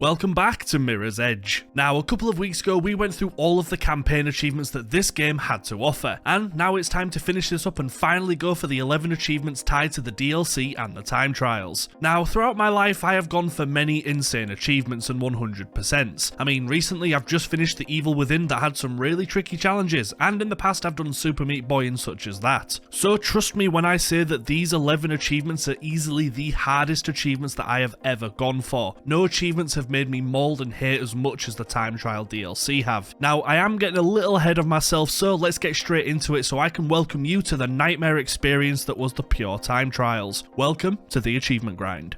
Welcome back to Mirror's Edge. Now, a couple of weeks ago we went through all of the campaign achievements that this game had to offer, and now it's time to finish this up and finally go for the 11 achievements tied to the DLC and the time trials. Now, throughout my life I have gone for many insane achievements and 100%. I mean, recently I've just finished The Evil Within that had some really tricky challenges, and in the past I've done Super Meat Boy and such as that. So trust me when I say that these 11 achievements are easily the hardest achievements that I have ever gone for. No achievements have made me mauled and hate as much as the time trial DLC have. Now, I am getting a little ahead of myself, so let's get straight into it so I can welcome you to the nightmare experience that was the pure time trials. Welcome to the achievement grind.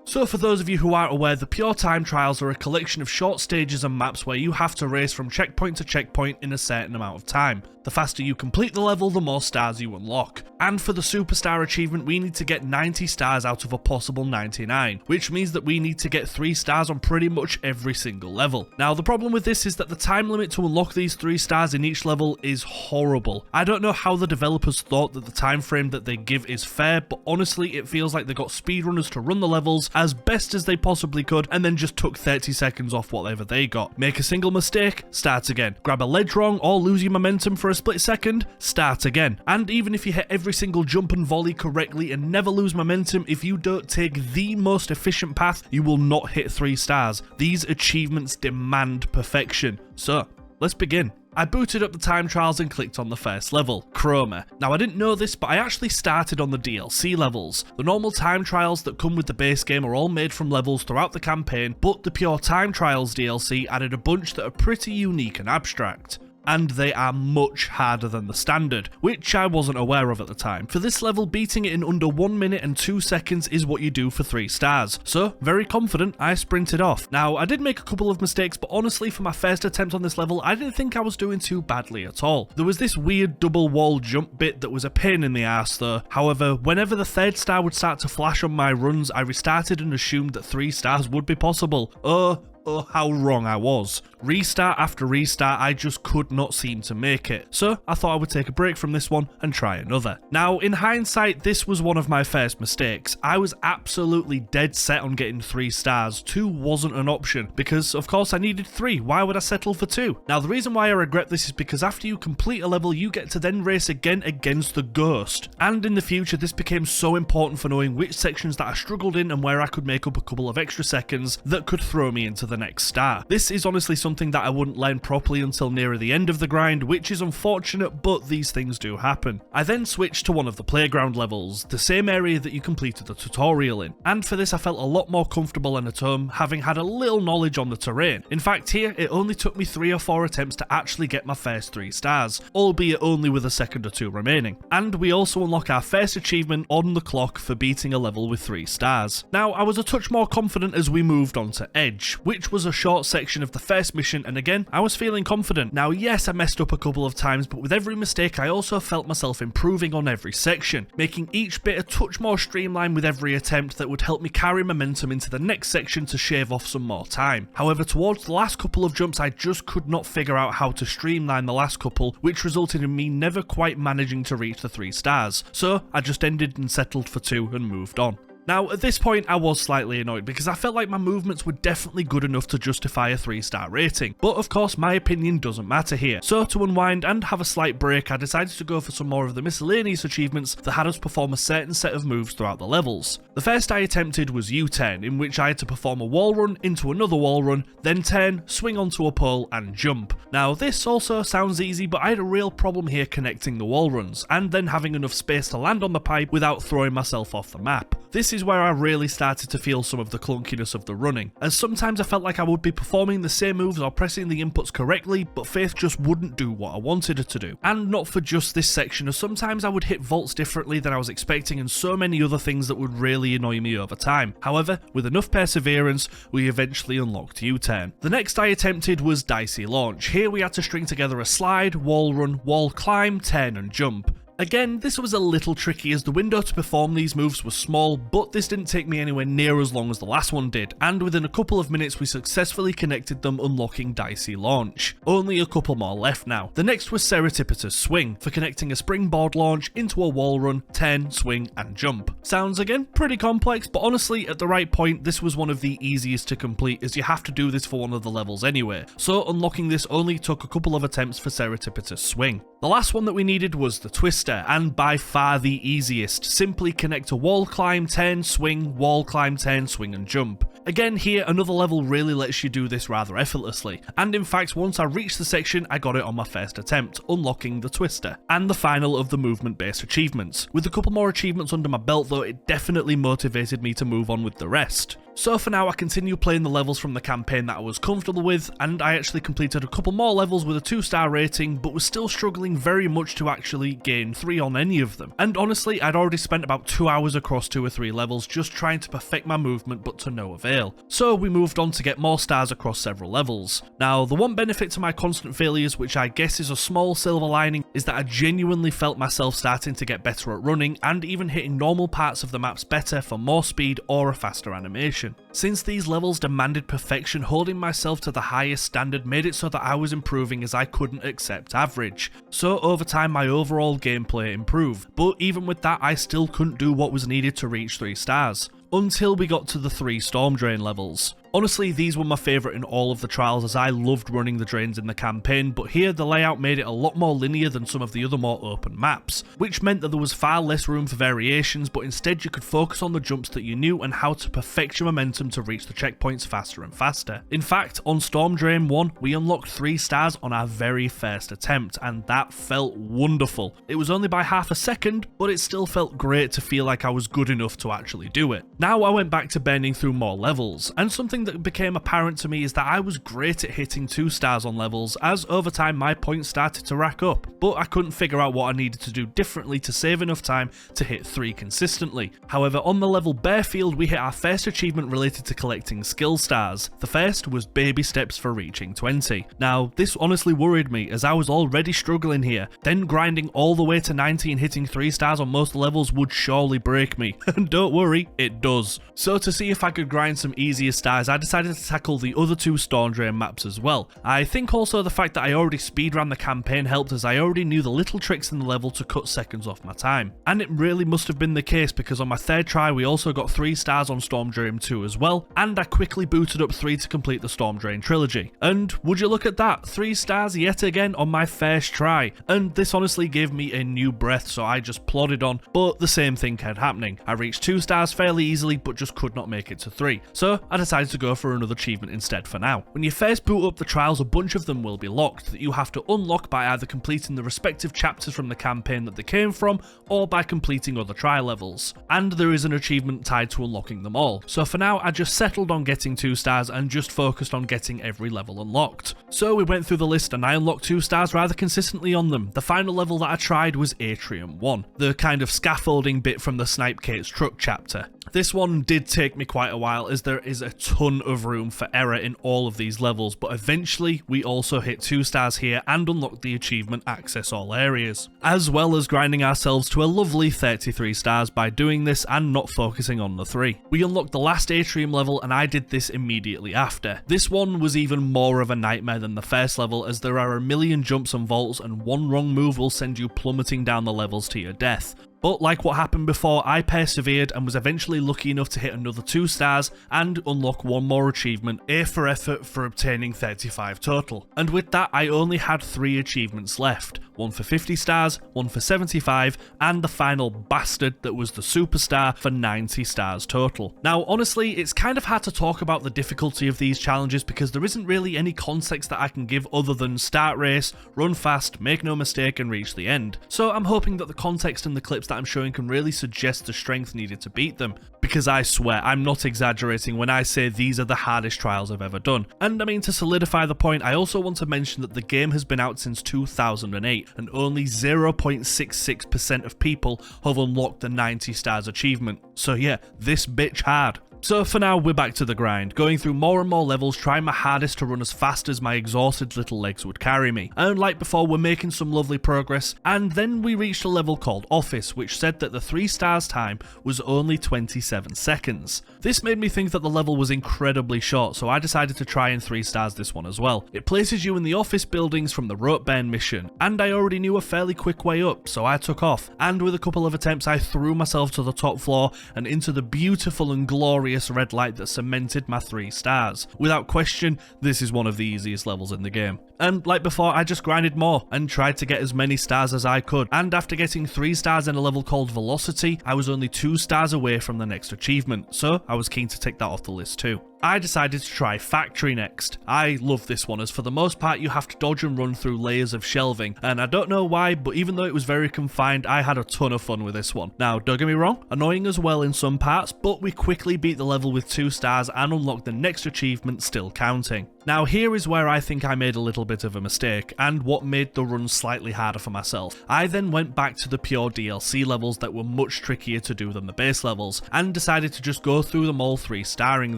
So for those of you who aren't aware, the pure time trials are a collection of short stages and maps where you have to race from checkpoint to checkpoint in a certain amount of time. The faster you complete the level, the more stars you unlock. And for the superstar achievement, we need to get 90 stars out of a possible 99, which means that we need to get 3 stars on pretty much every single level. Now, the problem with this is that the time limit to unlock these 3 stars in each level is horrible. I don't know how the developers thought that the time frame that they give is fair, but honestly it feels like they got speedrunners to run the levels as best as they possibly could and then just took 30 seconds off whatever they got. Make a single mistake, start again. Grab a ledge wrong or lose your momentum for a split second, start again. And even if you hit every single jump and volley correctly and never lose momentum, if you don't take the most efficient path, you will not hit 3 stars. These achievements demand perfection. So, let's begin. I booted up the time trials and clicked on the first level, Chroma. Now, I didn't know this, but I actually started on the DLC levels. The normal time trials that come with the base game are all made from levels throughout the campaign, but the pure time trials DLC added a bunch that are pretty unique and abstract. And they are much harder than the standard, which I wasn't aware of at the time. For this level, beating it in under 1 minute and 2 seconds is what you do for 3 stars. So, very confident, I sprinted off. Now, I did make a couple of mistakes, but honestly, for my first attempt on this level, I didn't think I was doing too badly at all. There was this weird double wall jump bit that was a pain in the ass though. However, whenever the 3rd star would start to flash on my runs, I restarted and assumed that 3 stars would be possible. Oh, how wrong I was. Restart after restart, I just could not seem to make it. So I thought I would take a break from this one and try another. Now, in hindsight, this was one of my first mistakes. I was absolutely dead set on getting 3 stars. 2 wasn't an option because, of course, I needed 3. Why would I settle for 2? Now, the reason why I regret this is because after you complete a level, you get to then race again against the ghost. And in the future, this became so important for knowing which sections that I struggled in and where I could make up a couple of extra seconds that could throw me into the next star. This is honestly something that I wouldn't learn properly until nearer the end of the grind, which is unfortunate, but these things do happen. I then switched to one of the playground levels, the same area that you completed the tutorial in, and for this I felt a lot more comfortable and at home, having had a little knowledge on the terrain. In fact, here it only took me 3 or 4 attempts to actually get my first 3 stars, albeit only with a second or 2 remaining. And we also unlock our first achievement on the clock for beating a level with 3 stars. Now, I was a touch more confident as we moved on to Edge, which was a short section of the first mission, and again, I was feeling confident. Now, yes, I messed up a couple of times, but with every mistake, I also felt myself improving on every section, making each bit a touch more streamlined with every attempt that would help me carry momentum into the next section to shave off some more time. However, towards the last couple of jumps, I just could not figure out how to streamline the last couple, which resulted in me never quite managing to reach the 3 stars. So, I just ended and settled for 2 and moved on. Now, at this point, I was slightly annoyed because I felt like my movements were definitely good enough to justify a 3-star rating. But of course, my opinion doesn't matter here. So to unwind and have a slight break, I decided to go for some more of the miscellaneous achievements that had us perform a certain set of moves throughout the levels. The first I attempted was U-turn, in which I had to perform a wall run into another wall run, then turn, swing onto a pole, and jump. Now, this also sounds easy, but I had a real problem here connecting the wall runs, and then having enough space to land on the pipe without throwing myself off the map. This is where I really started to feel some of the clunkiness of the running, as sometimes I felt like I would be performing the same moves or pressing the inputs correctly, but Faith just wouldn't do what I wanted her to do. And not for just this section, as sometimes I would hit vaults differently than I was expecting and so many other things that would really annoy me over time. However, with enough perseverance, we eventually unlocked U-turn. The next I attempted was Dicey Launch. Here we had to string together a slide, wall run, wall climb, turn and jump. Again, this was a little tricky as the window to perform these moves was small, but this didn't take me anywhere near as long as the last one did, and within a couple of minutes we successfully connected them, unlocking Dicey Launch. Only a couple more left now. The next was Serendipitous Swing, for connecting a springboard launch into a wall run, turn, swing and jump. Sounds again pretty complex, but honestly at the right point this was one of the easiest to complete as you have to do this for one of the levels anyway, so unlocking this only took a couple of attempts for Serendipitous Swing. The last one that we needed was the Twister, and by far the easiest. Simply connect a wall climb, turn, swing, wall climb, turn, swing and jump. Again here, another level really lets you do this rather effortlessly, and in fact once I reached the section I got it on my first attempt, unlocking the Twister, and the final of the movement based achievements. With a couple more achievements under my belt though, it definitely motivated me to move on with the rest. So for now I continue playing the levels from the campaign that I was comfortable with, and I actually completed a couple more levels with a 2-star rating, but was still struggling very much to actually gain 3 on any of them. And honestly, I'd already spent about 2 hours across 2 or 3 levels just trying to perfect my movement, but to no avail. So we moved on to get more stars across several levels. Now the one benefit to my constant failures, which I guess is a small silver lining, is that I genuinely felt myself starting to get better at running and even hitting normal parts of the maps better for more speed or a faster animation. Since these levels demanded perfection, holding myself to the highest standard made it so that I was improving as I couldn't accept average. So over time my overall gameplay improved, but even with that I still couldn't do what was needed to reach 3 stars. Until we got to the 3 Storm Drain levels. Honestly, these were my favourite in all of the trials as I loved running the drains in the campaign, but here the layout made it a lot more linear than some of the other more open maps, which meant that there was far less room for variations, but instead you could focus on the jumps that you knew and how to perfect your momentum to reach the checkpoints faster and faster. In fact, on Storm Drain 1, we unlocked 3 stars on our very first attempt, and that felt wonderful. It was only by half a second, but it still felt great to feel like I was good enough to actually do it. Now I went back to burning through more levels, and something that became apparent to me is that I was great at hitting 2 stars on levels, as over time my points started to rack up, but I couldn't figure out what I needed to do differently to save enough time to hit 3 consistently. However, on the level Bearfield we hit our first achievement related to collecting skill stars. The first was baby steps for reaching 20. Now this honestly worried me as I was already struggling here, then grinding all the way to 90 and hitting 3 stars on most levels would surely break me, and don't worry, it does. So to see if I could grind some easier stars, I decided to tackle the other 2 Storm Drain maps as well. I think also the fact that I already speedran the campaign helped, as I already knew the little tricks in the level to cut seconds off my time. And it really must have been the case because on my 3rd try we also got 3 stars on Storm Drain 2 as well, and I quickly booted up 3 to complete the Storm Drain trilogy. And would you look at that, 3 stars yet again on my first try. And this honestly gave me a new breath, so I just plodded on, but the same thing kept happening. I reached 2 stars fairly easily but just could not make it to 3. So I decided to go for another achievement instead for now. When you first boot up the trials, a bunch of them will be locked that you have to unlock by either completing the respective chapters from the campaign that they came from or by completing other trial levels. And there is an achievement tied to unlocking them all. So for now I just settled on getting 2 stars and just focused on getting every level unlocked. So we went through the list and I unlocked 2 stars rather consistently on them. The final level that I tried was Atrium 1, the kind of scaffolding bit from the Snipe Kate's truck chapter. This one did take me quite a while as there is a ton of room for error in all of these levels, but eventually we also hit 2 stars here and unlocked the achievement Access All Areas, as well as grinding ourselves to a lovely 33 stars by doing this and not focusing on the 3. We unlocked the last Atrium level and I did this immediately after. This one was even more of a nightmare than the first level as there are a million jumps and vaults and one wrong move will send you plummeting down the levels to your death. But like what happened before, I persevered and was eventually lucky enough to hit another 2 stars and unlock one more achievement, A for effort, for obtaining 35 total. And with that I only had 3 achievements left, one for 50 stars, one for 75, and the final bastard that was the superstar for 90 stars total. Now honestly, it's kind of hard to talk about the difficulty of these challenges because there isn't really any context that I can give other than start race, run fast, make no mistake and reach the end. So I'm hoping that the context and the clips that I'm showing can really suggest the strength needed to beat them, because I swear I'm not exaggerating when I say these are the hardest trials I've ever done. And I mean, to solidify the point, I also want to mention that the game has been out since 2008 and only 0.66% of people have unlocked the 90 stars achievement. So yeah, this bitch hard. So for now, we're back to the grind, going through more and more levels, trying my hardest to run as fast as my exhausted little legs would carry me. And like before, we're making some lovely progress, and then we reached a level called Office, which said that the 3 stars time was only 27 seconds. This made me think that the level was incredibly short, so I decided to try and 3 stars this one as well. It places you in the office buildings from the rope burn mission, and I already knew a fairly quick way up, so I took off, and with a couple of attempts I threw myself to the top floor and into the beautiful and glorious red light that cemented my 3 stars. Without question, this is one of the easiest levels in the game. And like before, I just grinded more and tried to get as many stars as I could, and after getting 3 stars in a level called Velocity, I was only 2 stars away from the next achievement, so I was keen to take that off the list too. I decided to try Factory next. I love this one, as for the most part you have to dodge and run through layers of shelving, and I don't know why, but even though it was very confined, I had a ton of fun with this one. Now, don't get me wrong, annoying as well in some parts, but we quickly beat the level with 2 stars and unlocked the next achievement, still counting. Now here is where I think I made a little bit of a mistake, and what made the run slightly harder for myself. I then went back to the pure DLC levels that were much trickier to do than the base levels, and decided to just go through them all 3-starring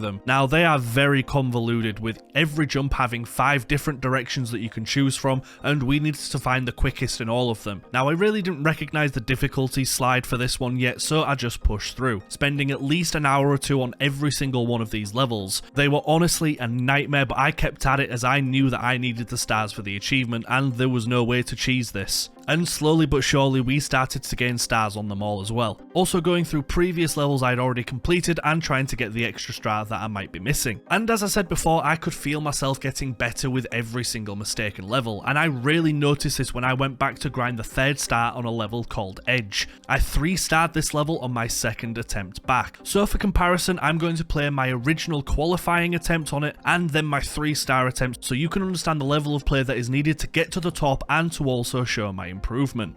them. Now they are very convoluted, with every jump having 5 different directions that you can choose from, and we needed to find the quickest in all of them. Now I really didn't recognise the difficulty slide for this one yet, so I just pushed through, spending at least an hour or 2 on every single one of these levels. They were honestly a nightmare, but I kept at it as I knew that I needed the stars for the achievement, and there was no way to cheese this. And slowly but surely we started to gain stars on them all as well. Also going through previous levels I'd already completed and trying to get the extra star that I might be missing. And as I said before, I could feel myself getting better with every single mistaken level, and I really noticed this when I went back to grind the 3rd star on a level called Edge. I 3-starred this level on my 2nd attempt back. So for comparison, I'm going to play my original qualifying attempt on it and then my 3-star attempt, so you can understand the level of play that is needed to get to the top and to also show my improvement.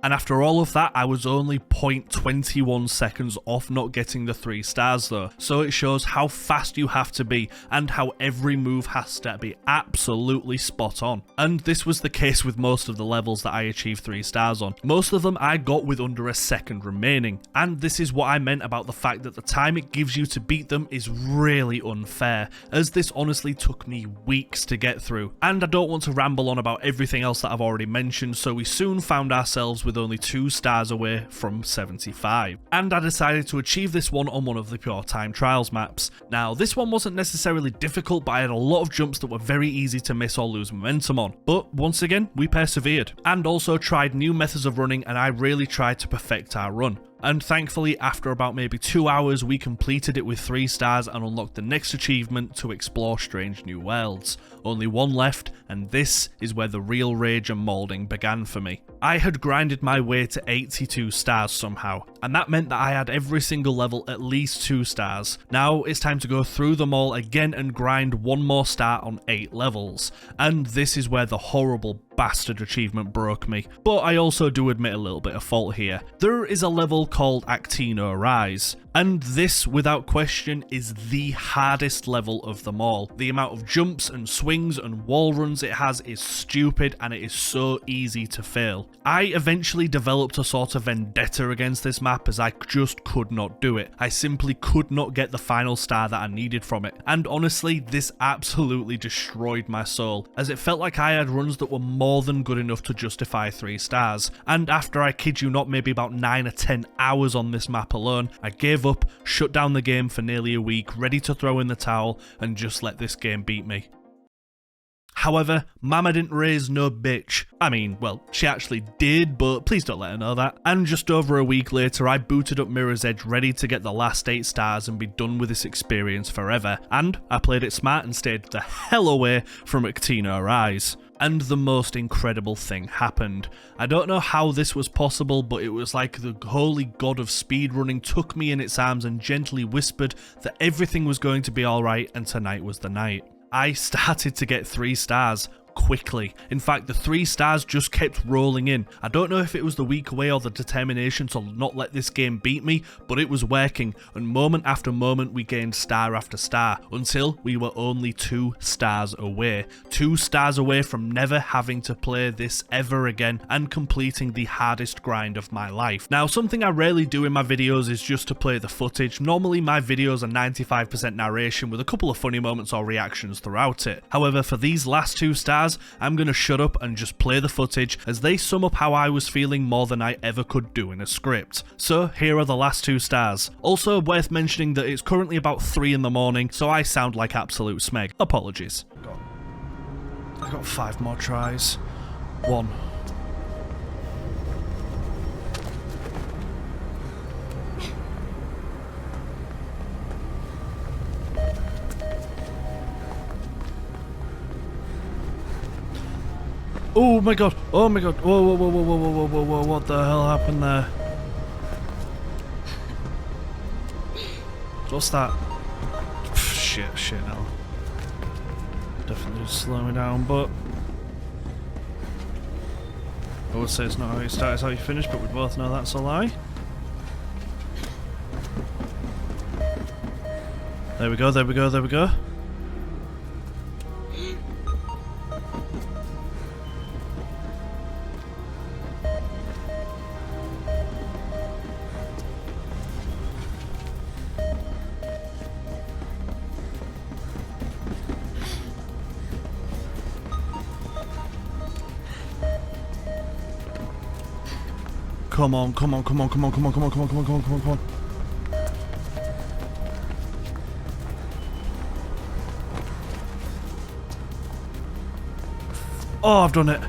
And after all of that, I was only 0.21 seconds off not getting the 3 stars though. So it shows how fast you have to be and how every move has to be absolutely spot on. And this was the case with most of the levels that I achieved 3 stars on. Most of them I got with under a second remaining. And this is what I meant about the fact that the time it gives you to beat them is really unfair, as this honestly took me weeks to get through. And I don't want to ramble on about everything else that I've already mentioned, so we soon found ourselves with only 2 stars away from 75. And I decided to achieve this one on one of the pure time trials maps. Now this one wasn't necessarily difficult, but I had a lot of jumps that were very easy to miss or lose momentum on. But once again, we persevered, and also tried new methods of running, and I really tried to perfect our run. And thankfully, after about maybe 2 hours, we completed it with 3 stars and unlocked the next achievement to explore strange new worlds. Only one left, and this is where the real rage and moulding began for me. I had grinded my way to 82 stars somehow, and that meant that I had every single level at least 2 stars. Now it's time to go through them all again and grind 1 more star on 8 levels. And this is where the horrible bastard achievement broke me. But I also do admit a little bit of fault here. There is a level called Atino Rise, and this, without question, is the hardest level of them all. The amount of jumps and swings and wall runs it has is stupid, and it is so easy to fail. I eventually developed a sort of vendetta against this map as I just could not do it. I simply could not get the final star that I needed from it. And honestly, this absolutely destroyed my soul, as it felt like I had runs that were more than good enough to justify 3 stars. And after, I kid you not, maybe about 9 or 10 hours on this map alone, I gave up, shut down the game for nearly a week, ready to throw in the towel and just let this game beat me. However, Mama didn't raise no bitch. I mean, well, she actually did, but please don't let her know that. And just over a week later, I booted up Mirror's Edge ready to get the last 8 stars and be done with this experience forever. And I played it smart and stayed the hell away from Atino Rise. And the most incredible thing happened. I don't know how this was possible, but it was like the holy god of speedrunning took me in its arms and gently whispered that everything was going to be alright and tonight was the night. I started to get 3 stars. Quickly. In fact, the 3 stars just kept rolling in. I don't know if it was the week away or the determination to not let this game beat me, but it was working, and moment after moment we gained star after star, until we were only 2 stars away. 2 stars away from never having to play this ever again and completing the hardest grind of my life. Now, something I rarely do in my videos is just to play the footage. Normally my videos are 95% narration with a couple of funny moments or reactions throughout it. However, for these last 2 stars, I'm gonna shut up and just play the footage, as they sum up how I was feeling more than I ever could do in a script. So here are the last 2 stars. Also worth mentioning that it's currently about 3 in the morning, so I sound like absolute smeg. Apologies. I got 5 more tries. 1. Oh my god, oh my god, whoa, whoa, whoa, whoa, whoa, whoa, whoa, whoa, what the hell happened there? What's that? Shit, no. Definitely slow me down, but... I would say it's not how you start, it's how you finish, but we both know that's a lie. There we go, there we go, there we go. Come on, come on, come on, come on, come on, come on, come on, come on, come on, come on, come on. Oh, I've done it.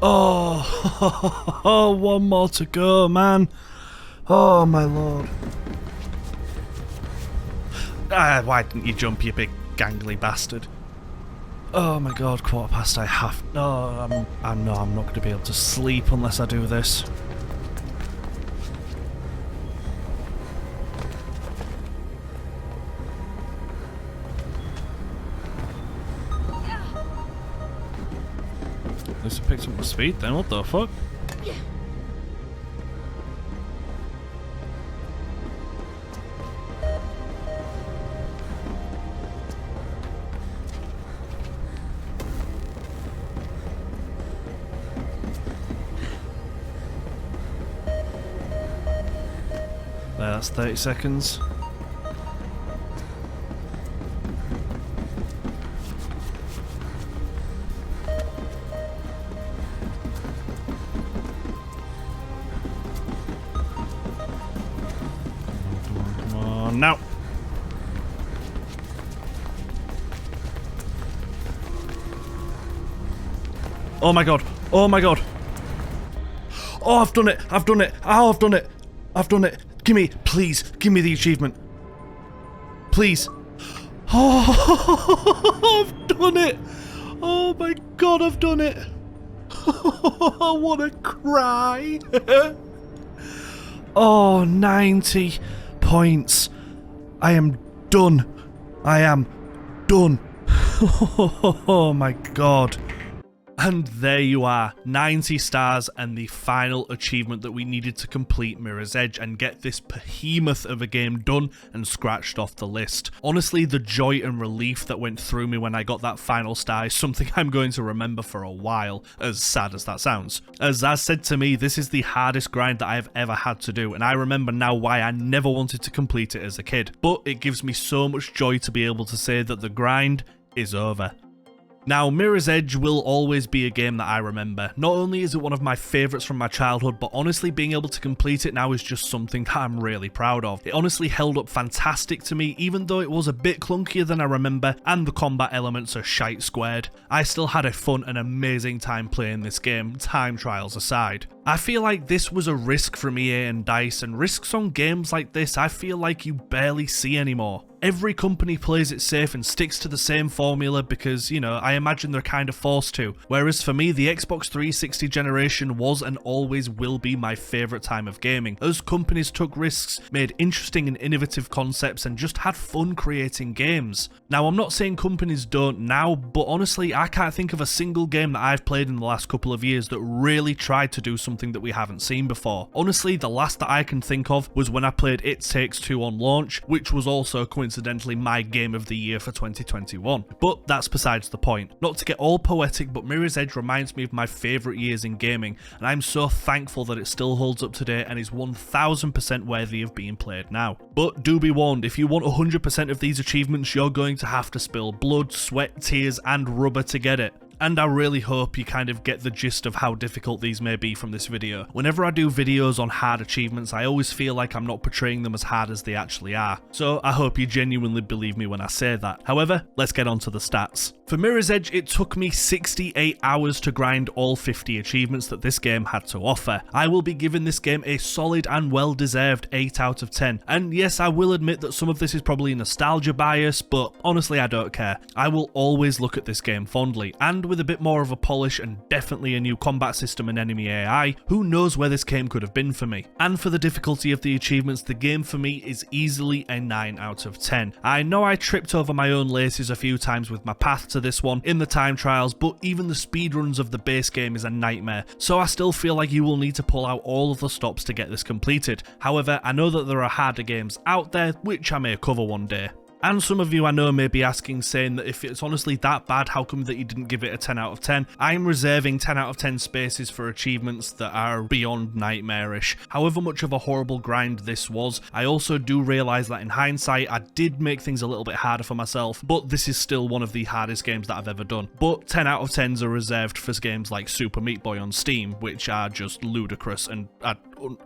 Oh, one more to go, man. Oh, my lord. Why didn't you jump, you big gangly bastard? Oh my god, 1:15, I have... No, I'm not going to be able to sleep unless I do this. At least I picked up my speed then, what the fuck? There, that's 30 seconds. Come on, now. Oh my god. Oh my god. Oh, I've done it. I've done it. Oh, I've done it. I've done it. Please, give me the achievement. Please. Oh, I've done it. Oh my God, I've done it. I want to cry. Oh, 90 points. I am done. I am done. Oh my God. And there you are, 90 stars and the final achievement that we needed to complete Mirror's Edge and get this behemoth of a game done and scratched off the list. Honestly, the joy and relief that went through me when I got that final star is something I'm going to remember for a while, as sad as that sounds. As Zaz said to me, this is the hardest grind that I've ever had to do, and I remember now why I never wanted to complete it as a kid. But it gives me so much joy to be able to say that the grind is over. Now, Mirror's Edge will always be a game that I remember. Not only is it one of my favourites from my childhood, but honestly being able to complete it now is just something that I'm really proud of. It honestly held up fantastic to me, even though it was a bit clunkier than I remember, and the combat elements are shite squared. I still had a fun and amazing time playing this game, time trials aside. I feel like this was a risk from EA and DICE, and risks on games like this I feel like you barely see anymore. Every company plays it safe and sticks to the same formula because, you know, I imagine they're kind of forced to. Whereas for me, the Xbox 360 generation was and always will be my favourite time of gaming, as companies took risks, made interesting and innovative concepts, and just had fun creating games. Now, I'm not saying companies don't now, but honestly, I can't think of a single game that I've played in the last couple of years that really tried to do something that we haven't seen before. Honestly, the last that I can think of was when I played It Takes Two on launch, which was also coincidentally my game of the year for 2021. But that's besides the point. Not to get all poetic, but Mirror's Edge reminds me of my favourite years in gaming, and I'm so thankful that it still holds up today and is 1000% worthy of being played now. But do be warned, if you want 100% of these achievements, you're going to have to spill blood, sweat, tears and rubber to get it. And I really hope you kind of get the gist of how difficult these may be from this video. Whenever I do videos on hard achievements, I always feel like I'm not portraying them as hard as they actually are. So I hope you genuinely believe me when I say that. However, let's get on to the stats. For Mirror's Edge, it took me 68 hours to grind all 50 achievements that this game had to offer. I will be giving this game a solid and well-deserved 8 out of 10. And yes, I will admit that some of this is probably nostalgia bias, but honestly I don't care. I will always look at this game fondly, and with a bit more of a polish and definitely a new combat system and enemy AI, who knows where this game could have been for me. And for the difficulty of the achievements, the game for me is easily a 9 out of 10. I know I tripped over my own laces a few times with my path to this one in the time trials, but even the speedruns of the base game is a nightmare, so I still feel like you will need to pull out all of the stops to get this completed. However, I know that there are harder games out there, which I may cover one day. And some of you I know may be asking, saying that if it's honestly that bad, how come that you didn't give it a 10 out of 10? I'm reserving 10 out of 10 spaces for achievements that are beyond nightmarish. However much of a horrible grind this was, I also do realise that in hindsight I did make things a little bit harder for myself, but this is still one of the hardest games that I've ever done. But 10 out of 10s are reserved for games like Super Meat Boy on Steam, which are just ludicrous and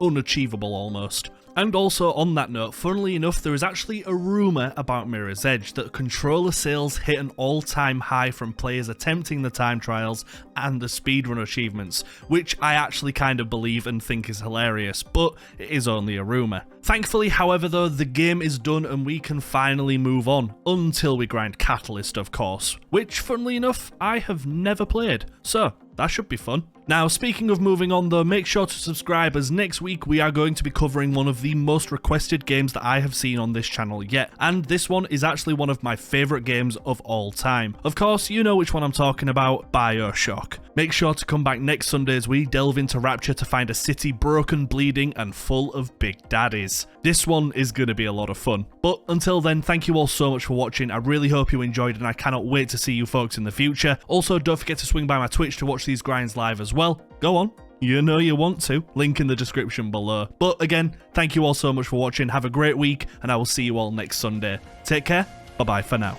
unachievable almost. And also on that note, funnily enough, there is actually a rumour about Mirror's Edge that controller sales hit an all-time high from players attempting the time trials and the speedrun achievements, which I actually kind of believe and think is hilarious, but it is only a rumour. Thankfully, however, though, the game is done and we can finally move on, until we grind Catalyst, of course, which, funnily enough, I have never played, so that should be fun. Now, speaking of moving on though, make sure to subscribe, as next week we are going to be covering one of the most requested games that I have seen on this channel yet, and this one is actually one of my favourite games of all time. Of course, you know which one I'm talking about, BioShock. Make sure to come back next Sunday as we delve into Rapture to find a city broken, bleeding and full of big daddies. This one is going to be a lot of fun. But until then, thank you all so much for watching. I really hope you enjoyed and I cannot wait to see you folks in the future. Also, don't forget to swing by my Twitch to watch these grinds live as well. Go on. You know you want to. Link in the description below. But again, thank you all so much for watching. Have a great week and I will see you all next Sunday. Take care. Bye bye for now.